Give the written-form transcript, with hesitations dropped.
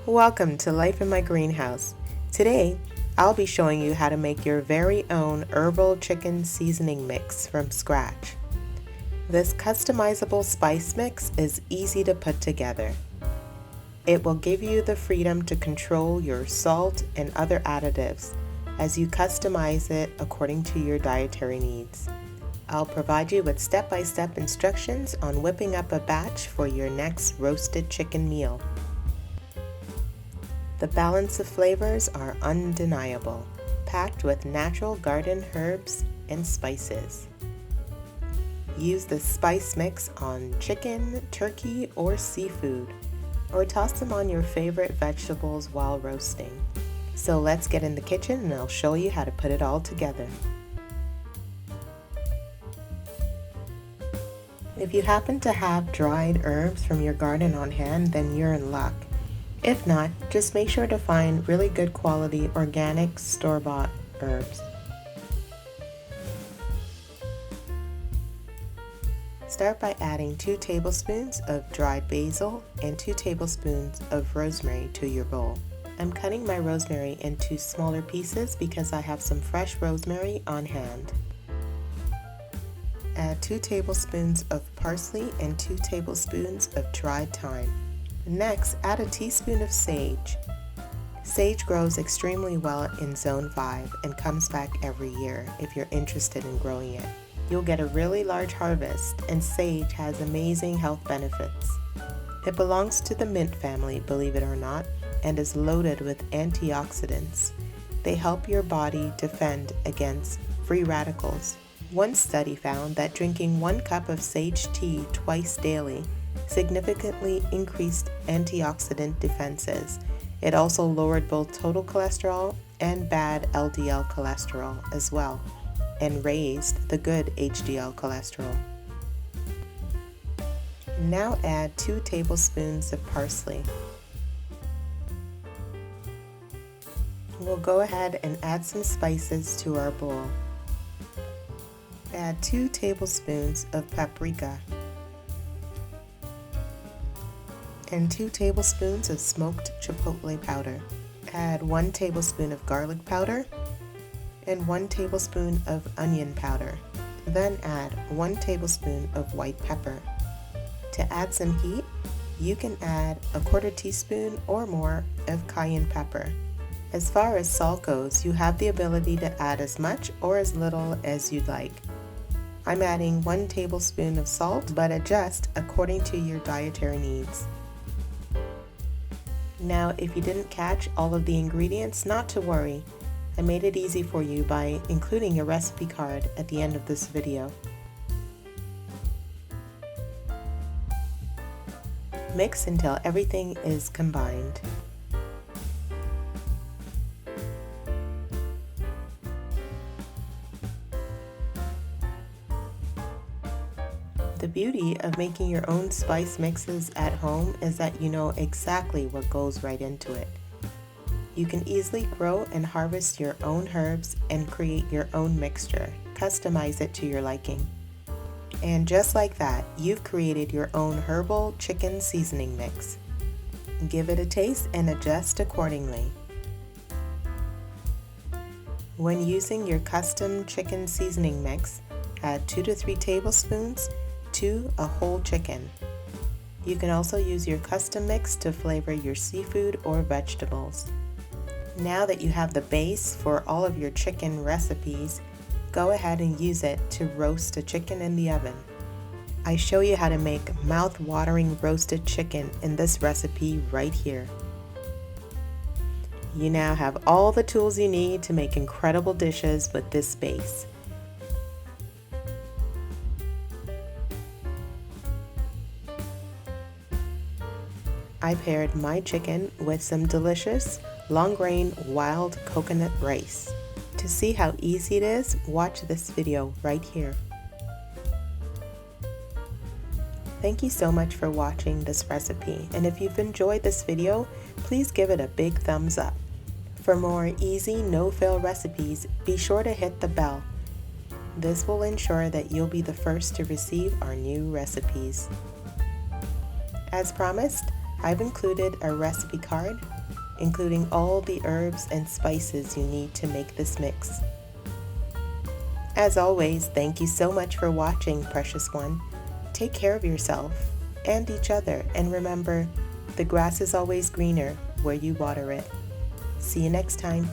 Welcome to Life in My Greenhouse. Today, I'll be showing you how to make your very own herbal chicken seasoning mix from scratch. This customizable spice mix is easy to put together. It will give you the freedom to control your salt and other additives as you customize it according to your dietary needs. I'll provide you with step-by-step instructions on whipping up a batch for your next roasted chicken meal. The balance of flavors are undeniable, packed with natural garden herbs and spices. Use the spice mix on chicken, turkey, or seafood, or toss them on your favorite vegetables while roasting. So let's get in the kitchen and I'll show you how to put it all together. If you happen to have dried herbs from your garden on hand, then you're in luck. If not, just make sure to find really good quality organic store-bought herbs. Start by adding 2 tablespoons of dried basil and 2 tablespoons of rosemary to your bowl. I'm cutting my rosemary into smaller pieces because I have some fresh rosemary on hand. Add 2 tablespoons of parsley and 2 tablespoons of dried thyme. Next, add a teaspoon of sage. Sage grows extremely well in Zone 5 and comes back every year if you're interested in growing it. You'll get a really large harvest, and sage has amazing health benefits. It belongs to the mint family, believe it or not, and is loaded with antioxidants. They help your body defend against free radicals. One study found that drinking 1 cup of sage tea twice daily significantly increased antioxidant defenses. It also lowered both total cholesterol and bad LDL cholesterol as well, and raised the good HDL cholesterol. Now add 2 tablespoons of parsley. We'll go ahead and add some spices to our bowl. Add 2 tablespoons of paprika and 2 tablespoons of smoked chipotle powder. Add 1 tablespoon of garlic powder and 1 tablespoon of onion powder. Then add 1 tablespoon of white pepper. To add some heat, you can add a 1/4 teaspoon or more of cayenne pepper. As far as salt goes, you have the ability to add as much or as little as you'd like. I'm adding 1 tablespoon of salt, but adjust according to your dietary needs. Now, if you didn't catch all of the ingredients, not to worry. I made it easy for you by including a recipe card at the end of this video. Mix until everything is combined. The beauty of making your own spice mixes at home is that you know exactly what goes right into it. You can easily grow and harvest your own herbs and create your own mixture. Customize it to your liking. And just like that, you've created your own herbal chicken seasoning mix. Give it a taste and adjust accordingly. When using your custom chicken seasoning mix, add 2 to 3 tablespoons to a whole chicken. You can also use your custom mix to flavor your seafood or vegetables. Now that you have the base for all of your chicken recipes, go ahead and use it to roast a chicken in the oven. I show you how to make mouth-watering roasted chicken in this recipe right here. You now have all the tools you need to make incredible dishes with this base. I paired my chicken with some delicious long-grain wild coconut rice. To see how easy it is, watch this video right here. Thank you so much for watching this recipe, and if you've enjoyed this video, please give it a big thumbs up. For more easy, no-fail recipes, be sure to hit the bell. This will ensure that you'll be the first to receive our new recipes. As promised, I've included a recipe card including all the herbs and spices you need to make this mix. As always, thank you so much for watching, precious one. Take care of yourself and each other, and remember, the grass is always greener where you water it. See you next time.